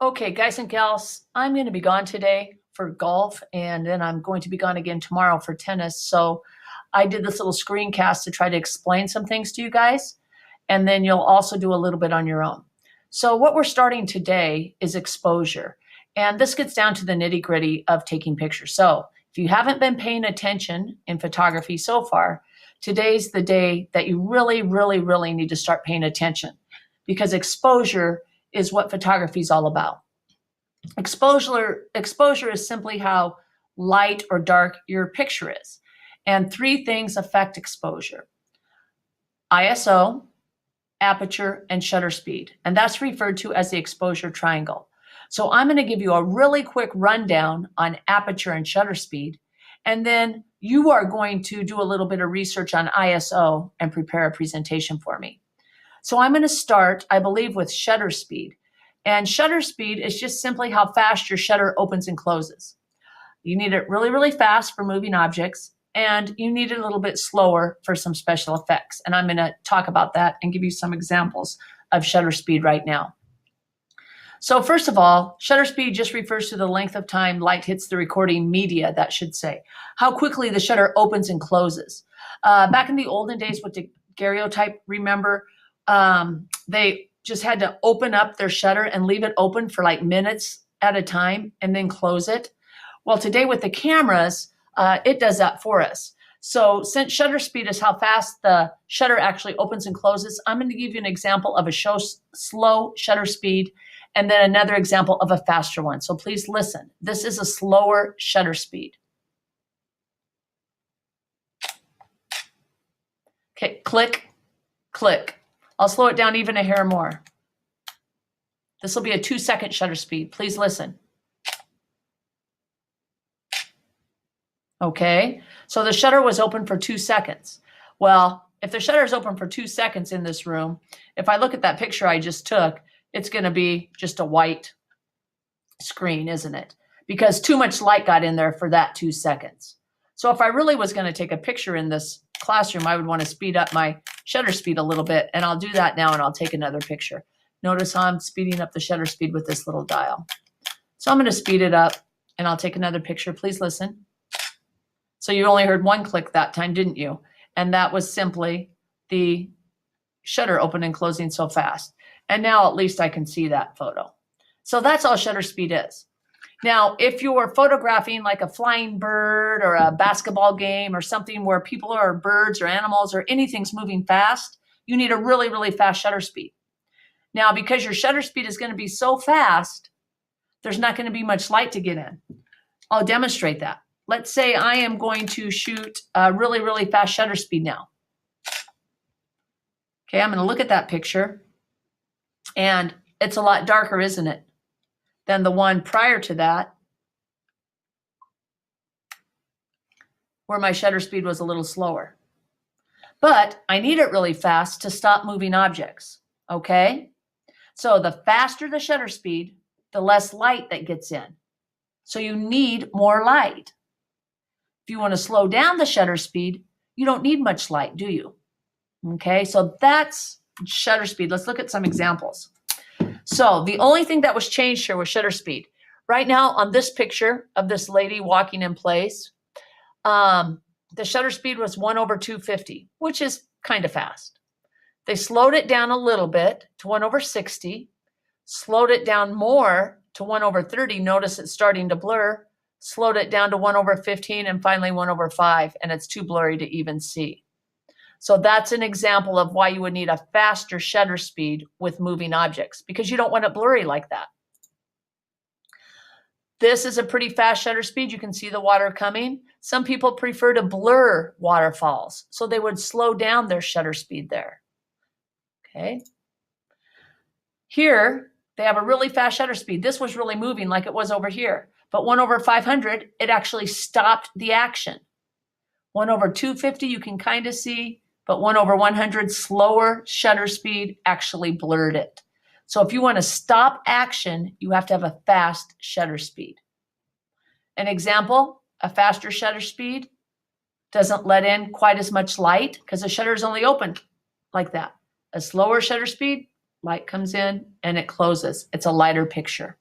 Okay, guys and gals, I'm going to be gone today for golf, and then I'm going to be gone again tomorrow for tennis. So I did this little screencast to try to explain some things to you guys, and then you'll also do a little bit on your own. So what we're starting today is exposure, and this gets down to the nitty-gritty of taking pictures. So if you haven't been paying attention in photography so far, today's the day that you really need to start paying attention, because exposure is what photography is all about. Exposure is simply how light or dark your picture is. And three things affect exposure: ISO, aperture, and shutter speed. And that's referred to as the exposure triangle. So I'm going to give you a really quick rundown on aperture and shutter speed. And then you are going to do a little bit of research on ISO and prepare a presentation for me. So I'm going to start, I believe, with shutter speed. And shutter speed is just simply how fast your shutter opens and closes. You need it really fast for moving objects, and you need it a little bit slower for some special effects. And I'm going to talk about that and give you some examples of shutter speed right now. So first of all, shutter speed just refers to the length of time light hits the recording media, that should say. How quickly the shutter opens and closes. Back in the olden days with the daguerreotype, remember, they just had to open up their shutter and leave it open for like minutes at a time and then close it. Well, today with the cameras, it does that for us. So since shutter speed is how fast the shutter actually opens and closes, I'm going to give you an example of a slow shutter speed and then another example of a faster one. So please listen. This is a slower shutter speed. Okay, click, click. I'll slow it down even a hair more. This will be a 2-second shutter speed. Please listen. Okay, so the shutter was open for 2 seconds. Well, if the shutter is open for 2 seconds in this room, if I look at that picture I just took, it's going to be just a white screen, isn't it? Because too much light got in there for that 2 seconds. So if I really was going to take a picture in this classroom, I would want to speed up my shutter speed a little bit, and I'll do that now, and I'll take another picture. Notice how I'm speeding up the shutter speed with this little dial. So I'm going to speed it up, and I'll take another picture. Please listen. So you only heard one click that time, didn't you? And that was simply the shutter open and closing so fast. And now at least I can see that photo. So that's all shutter speed is. Now, if you're photographing like a flying bird or a basketball game or something where people are birds or animals or anything's moving fast, you need a really fast shutter speed. Now, because your shutter speed is going to be so fast, there's not going to be much light to get in. I'll demonstrate that. Let's say I am going to shoot a really fast shutter speed now. Okay, I'm going to look at that picture, and it's a lot darker, isn't it, than the one prior to that, where my shutter speed was a little slower. But I need it really fast to stop moving objects, okay? So the faster the shutter speed, the less light that gets in. So you need more light. If you want to slow down the shutter speed, you don't need much light, do you? Okay, so that's shutter speed. Let's look at some examples. So the only thing that was changed here was shutter speed. Right now on this picture of this lady walking in place, the shutter speed was 1/250, which is kind of fast. They slowed it down a little bit to 1/60, slowed it down more to 1/30. Notice it's starting to blur. Slowed it down to 1/15 and finally 1/5, and it's too blurry to even see. So that's an example of why you would need a faster shutter speed with moving objects, because you don't want it blurry like that. This is a pretty fast shutter speed. You can see the water coming. Some people prefer to blur waterfalls, so they would slow down their shutter speed there. Okay. Here, they have a really fast shutter speed. This was really moving like it was over here. But 1/500, it actually stopped the action. 1/250, you can kind of see, but 1/100, slower shutter speed actually blurred it. So if you want to stop action, you have to have a fast shutter speed. An example, a faster shutter speed doesn't let in quite as much light because the shutter is only open like that. A slower shutter speed, light comes in and it closes. It's a lighter picture.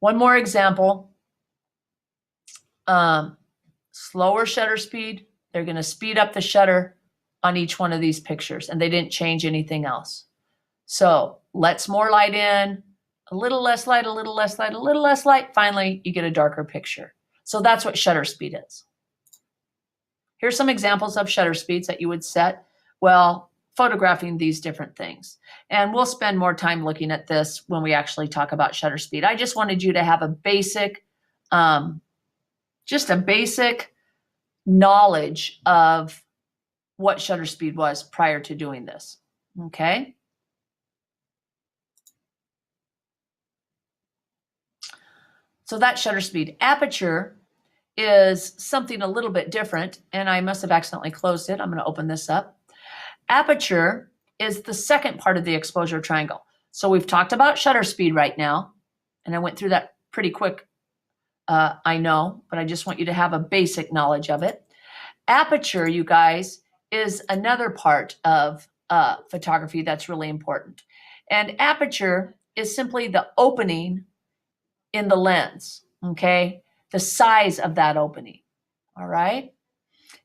One more example. Slower shutter speed. They're going to speed up the shutter on each one of these pictures, and they didn't change anything else. So let's more light in, a little less light, a little less light, a little less light. Finally, you get a darker picture. So that's what shutter speed is. Here's some examples of shutter speeds that you would set while photographing these different things. And we'll spend more time looking at this when we actually talk about shutter speed. I just wanted you to have a basic, just a basic knowledge of what shutter speed was prior to doing this, okay? So that's shutter speed. Aperture is something a little bit different, and I must have accidentally closed it. I'm going to open this up. Aperture is the second part of the exposure triangle. So we've talked about shutter speed right now, and I went through that pretty quick, I know, but I just want you to have a basic knowledge of it. Aperture, you guys, is another part of photography that's really important. And aperture is simply the opening in the lens, okay? The size of that opening, all right?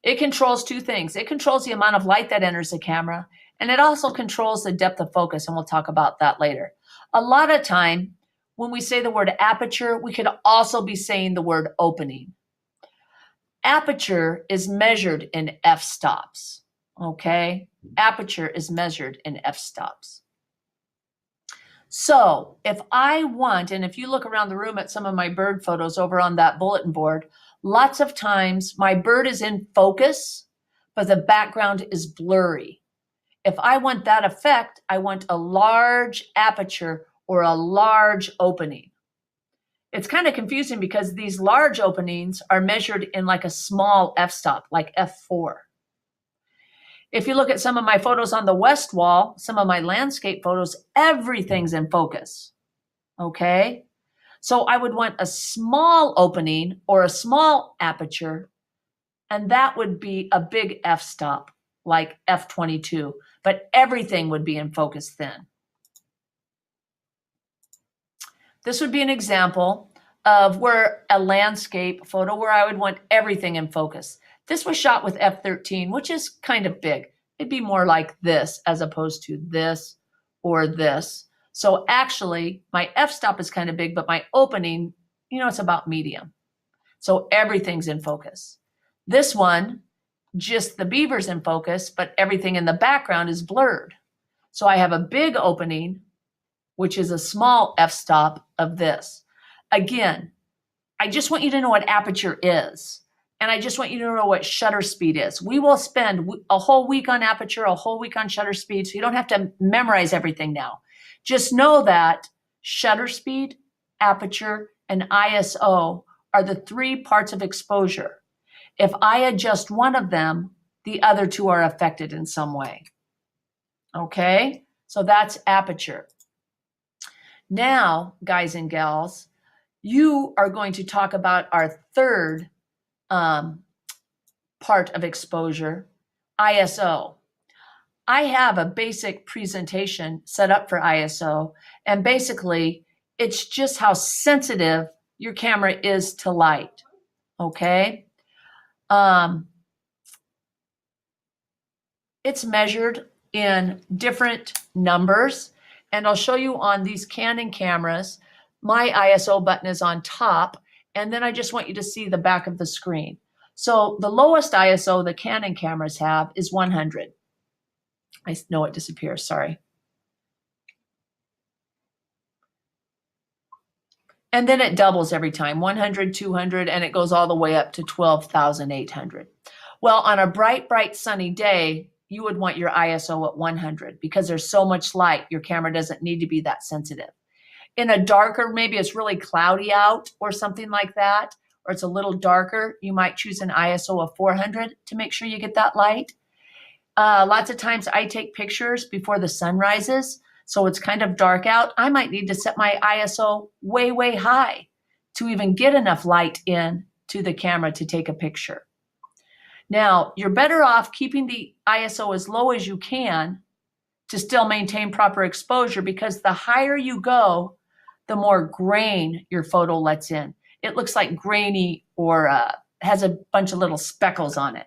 It controls two things. It controls the amount of light that enters the camera, and it also controls the depth of focus, and we'll talk about that later. A lot of time, when we say the word aperture, we could also be saying the word opening. Aperture is measured in f-stops, okay? Aperture is measured in f-stops. So if I want, and if you look around the room at some of my bird photos over on that bulletin board, lots of times my bird is in focus, but the background is blurry. If I want that effect, I want a large aperture or a large opening. It's kind of confusing because these large openings are measured in like a small f-stop, like f4. If you look at some of my photos on the west wall, some of my landscape photos, everything's in focus, okay? So I would want a small opening or a small aperture, and that would be a big f-stop, like f22, but everything would be in focus then. This would be an example of where a landscape photo where I would want everything in focus. This was shot with f13, which is kind of big. It'd be more like this as opposed to this or this. So actually, my f-stop is kind of big, but my opening, you know, it's about medium. So everything's in focus. This one, just the beaver's in focus, but everything in the background is blurred. So I have a big opening, which is a small f-stop of this. Again, I just want you to know what aperture is. And I just want you to know what shutter speed is. We will spend a whole week on aperture, a whole week on shutter speed, so you don't have to memorize everything now. Just know that shutter speed, aperture, and ISO are the three parts of exposure. If I adjust one of them, the other two are affected in some way. Okay? So that's aperture. Now, guys and gals, you are going to talk about our third part of exposure, ISO. I have a basic presentation set up for ISO, and basically it's just how sensitive your camera is to light, okay? It's measured in different numbers, and I'll show you on these Canon cameras. My ISO button is on top, and then I just want you to see the back of the screen. So the lowest ISO the Canon cameras have is 100. I know it disappears, sorry. And then it doubles every time, 100, 200, and it goes all the way up to 12,800. Well, on a bright, bright sunny day, you would want your ISO at 100 because there's so much light, your camera doesn't need to be that sensitive. In a darker, maybe it's really cloudy out or something like that, or it's a little darker, you might choose an ISO of 400 to make sure you get that light. Lots of times I take pictures before the sun rises, so it's kind of dark out. I might need to set my ISO way, way high to even get enough light in to the camera to take a picture. Now, you're better off keeping the ISO as low as you can to still maintain proper exposure, because the higher you go, the more grain your photo lets in. It looks like grainy or has a bunch of little speckles on it.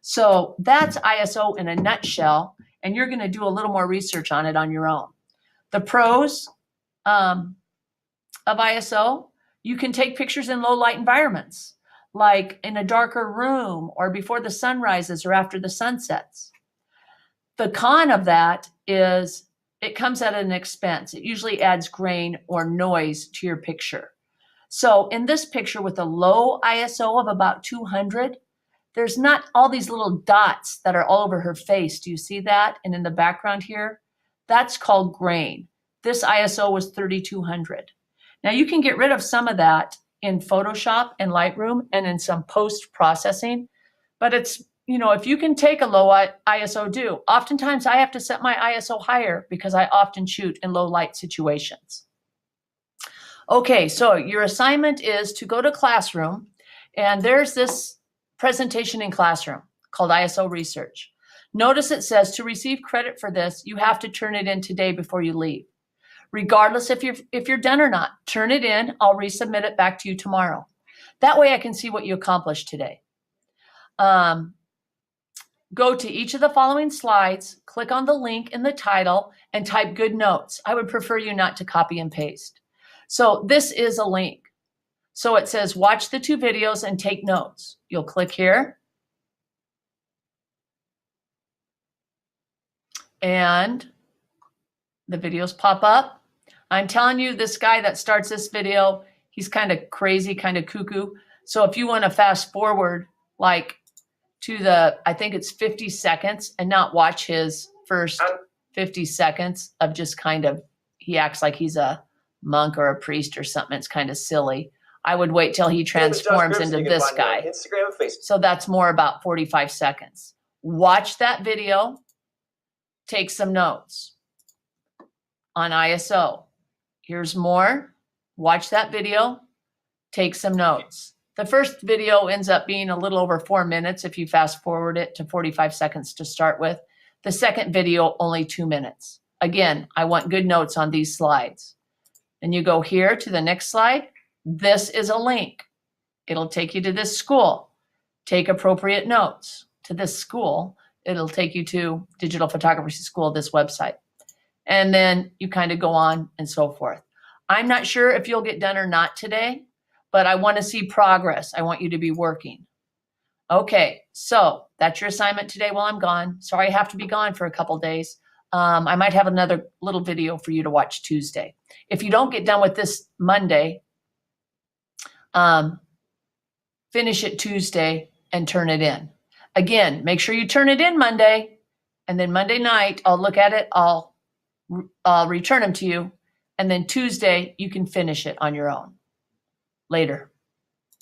So that's ISO in a nutshell, and you're going to do a little more research on it on your own. The pros of ISO, you can take pictures in low light environments, like in a darker room or before the sun rises or after the sun sets. The con of that is it comes at an expense. It usually adds grain or noise to your picture. So in this picture with a low ISO of about 200, there's not all these little dots that are all over her face. Do you see that? And in the background here, that's called grain. This ISO was 3200. Now you can get rid of some of that in Photoshop and Lightroom and in some post-processing, but it's, you know, if you can take a low ISO, do. Oftentimes I have to set my ISO higher because I often shoot in low light situations. Okay, so your assignment is to go to Classroom, and there's this presentation in Classroom called ISO Research. Notice it says to receive credit for this, you have to turn it in today before you leave. Regardless if you're done or not, turn it in. I'll resubmit it back to you tomorrow. That way I can see what you accomplished today. Go to each of the following slides, click on the link in the title, and type good notes. I would prefer you not to copy and paste. So this is a link. So it says watch the 2 videos and take notes. You'll click here. And the videos pop up. I'm telling you, this guy that starts this video, he's kind of crazy, kind of cuckoo. So if you want to fast forward like to the, I think it's 50 seconds and not watch his first 50 seconds of just kind of, he acts like he's a monk or a priest or something. It's kind of silly. I would wait till he transforms into this guy. Instagram and Facebook. So that's more about 45 seconds. Watch that video, take some notes on ISO. Here's more. Watch that video, take some notes. The first video ends up being a little over 4 minutes if you fast forward it to 45 seconds to start with. The second video, only 2 minutes. Again, I want good notes on these slides. Then you go here to the next slide. This is a link. It'll take you to this school. Take appropriate notes to this school. It'll take you to Digital Photography School, this website. And then you kind of go on and so forth. I'm not sure if you'll get done or not today, but I want to see progress. I want you to be working. Okay, so that's your assignment today while I'm gone. Sorry I have to be gone for a couple days. I might have another little video for you to watch Tuesday. If you don't get done with this Monday, finish it Tuesday and turn it in. Again, make sure you turn it in Monday, and then Monday night, I'll look at it, I'll return them to you, and then Tuesday, you can finish it on your own. Later.